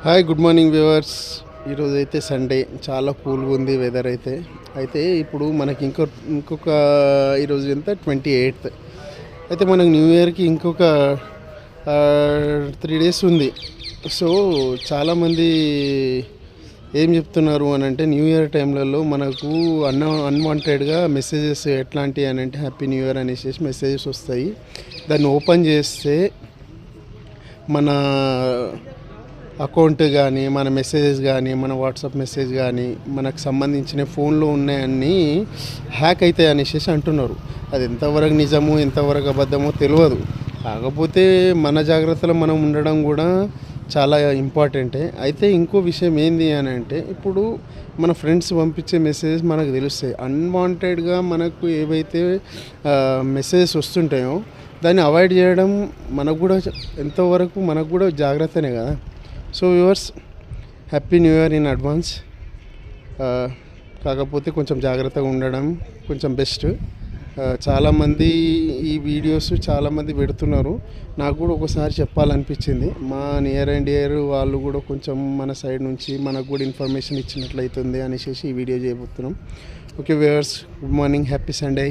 Hi good morning viewers. ఈరోజు అయితే Sunday, చాలా కూల్గా ఉంది వెదర్ అయితే. ఇప్పుడు మనకి ఇంకొక ఈరోజు ఎంత 28th. అయితే మనకు న్యూ ఇయర్కి ఇంకొక 3 days ఉంది. సో చాలామంది ఏం చెప్తున్నారు అని అంటే, న్యూ ఇయర్ టైంలలో మనకు అన్వాంటెడ్గా మెసేజెస్ ఎట్లాంటివి అని అంటే హ్యాపీ న్యూ ఇయర్ అనేసి మెసేజెస్ వస్తాయి. దాన్ని ఓపెన్ చేస్తే మన అకౌంట్ కానీ, మన మెసేజెస్ కానీ, మన వాట్సాప్ మెసేజ్ కానీ, మనకు సంబంధించిన ఫోన్లో ఉన్నాయన్నీ హ్యాక్ అవుతాయి అనేసి అంటున్నారు. అది ఎంతవరకు నిజము ఎంతవరకు అబద్ధమో తెలియదు. కాకపోతే మన జాగ్రత్తలో మనం ఉండడం కూడా చాలా ఇంపార్టెంటే. అయితే ఇంకో విషయం ఏంది అని అంటే, ఇప్పుడు మన ఫ్రెండ్స్ పంపించే మెసేజెస్ మనకు తెలుస్తాయి. అన్వాంటెడ్గా మనకు ఏవైతే మెసేజెస్ వస్తుంటాయో దాన్ని అవాయిడ్ చేయడం మనకు కూడా ఎంతవరకు మనకు కూడా జాగ్రత్తనే కదా. So viewers, happy new year in advance. కాకపోతే కొంచెం జాగ్రత్తగా ఉండడం కొంచెం బెస్ట్. చాలామంది ఈ వీడియోస్ చాలామంది పెడుతున్నారు. నాకు కూడా ఒకసారి చెప్పాలనిపించింది. మా నియర్ అండ్ ఇయర్ వాళ్ళు కూడా కొంచెం మన సైడ్ నుంచి మనకు కూడా ఇన్ఫర్మేషన్ ఇచ్చినట్లయితుంది అనేసి ఈ వీడియో చేయబోతున్నాం. Okay viewers, good morning, happy Sunday.